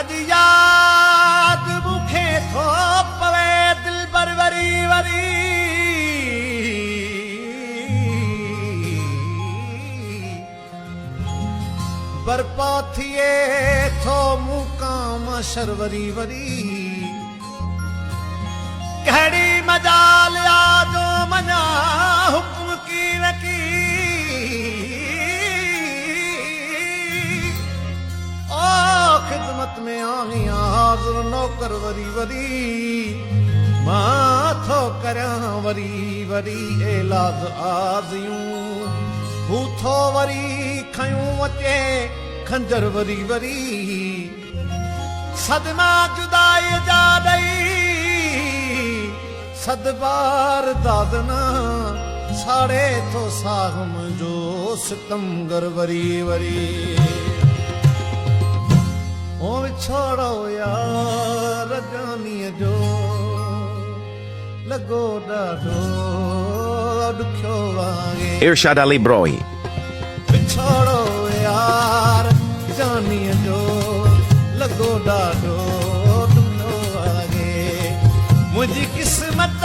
अज याद मुखे थो पवे दिल पर वरी वरी बरपा थिए थो मुकाम शरवरी वरी कहिड़ी मजाल यादो मना हुक्म की नकी ओ खिदमत में आनिया हाज़िर नौकर वरी वरी मां थो करियां वरी वरी एलाज आज़ियूं बूथो वरी खयूं अचे खंजर वरी वरी सदमा जुदाई जा ॾई सदबार दादना साड़े थो साहम जो सितमगर वरी वरी ओ विछोड़ो यार जानीअ जो लॻो ॾाढो ॾुखियो वांगे Irshad Ali Broi. विछोड़ो यार जानीअ जो लॻो ॾाढो ॾुखियो वांगे मुंहिंजी क़िस्मत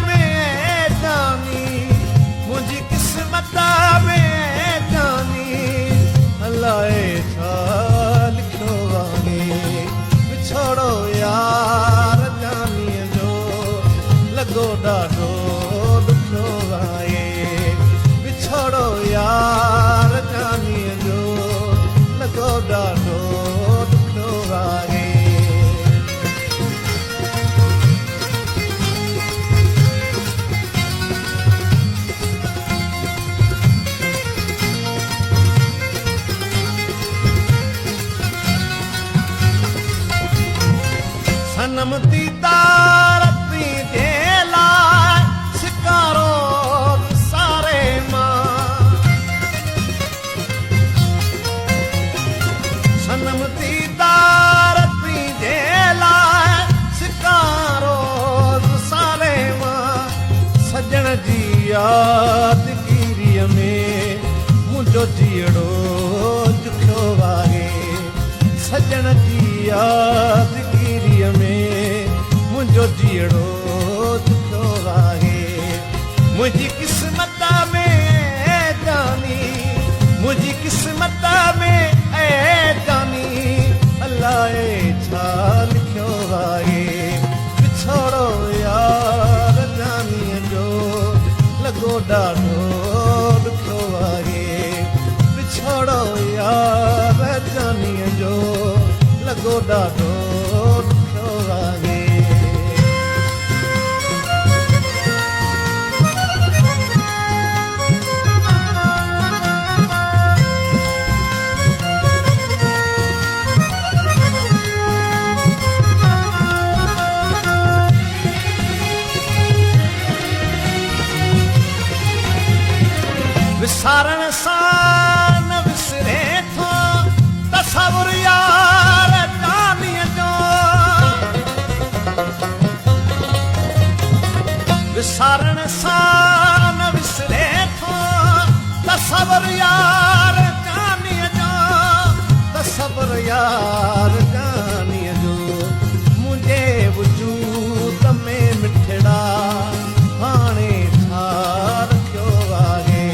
में जानी मुंहिंजी क़िस्मत में जानी अलाए छा लिखियो वांगे विछोड़ो यार जानीअ जो लॻो ॾाढो ॾुखियो वांगे विछोड़ो यार जानीअ जो लॻो ॾाढो ॾुखियो वांगे सनम दीदार ती दे लाइ शिकारो सारे मां सनम दीदार ती दे लाइ शिकारो सारे मां सजण जी यादगिरीअ में मुंहिंजो जीअड़ो ॾुखियो वांगे सजण जी यादगिरीअ में मुंहिंजो जीअड़ो ॾुखियो वांगे मुंहिंजी क़िस्मत में जानी मुंहिंजी क़िस्मत में जानी अलाए छा लिखियो वांगे विछोड़ो यार जानीअ जो लॻो ॾाढो ॾुखियो वांगे विछोड़ो यार जानीअ जो लॻो ॾाढो ॾुखियो वांगे विसारण सां न विसरे थो तसवुर यार जानीअ जो विसारण सां न विसरे थो तसवुर यार जानीअ जो तसवुर यार जानीअ जो मुंहिंजे वजूद में मिठड़ा हाणे छा रखियो वांगे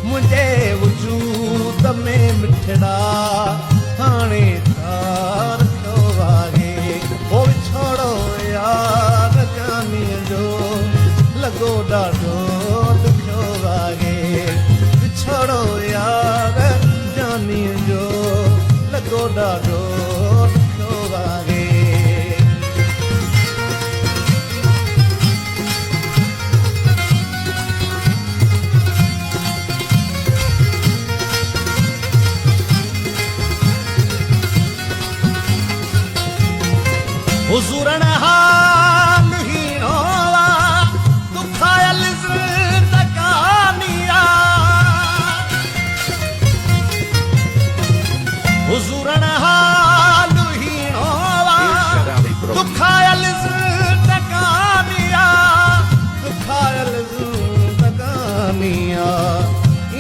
मुंहिंजे वजूद में मिठड़ा हाणे छा रखियो वांगे ओ विछोड़ो यार जानीअ जो लॻो ॾाढो ॾुखियो वांगे विछोड़ो यार जानीअ जो लॻो ॾाढो ॾुखियो वांगे हुज़ूरन हाल हीणो दुखायल ज़िंदगानिया हुज़ूरन हाल हीणो दुखायल ज़िंदगानिया दुखायल ज़िंदगानिया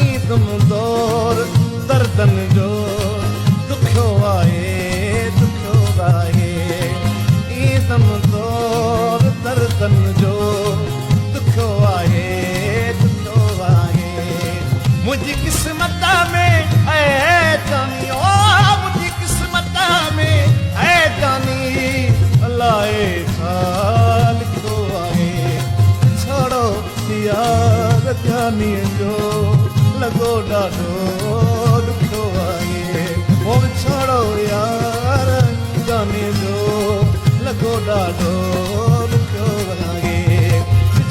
ईद मुदोर दर्दन जो दुखियो आहे दुखियो किस्मत में ऐ जानी ओ मुंहिंजी किस्मत में ऐ जानी अलाए छा लिखो आहे छड़ो यार जानी जो लॻो ॾाढो ॾुखियो आहे ओ छड़ो यार जानी जो लॻो ॾाढो ॾुखियो आहे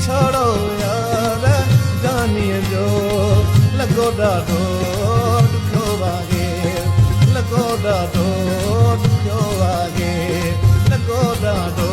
छड़ो यार जानी जो लॻो ॾाढो ॾुखियो आहे लॻो ॾाढो ॾुखियो आहे लॻो ॾाढो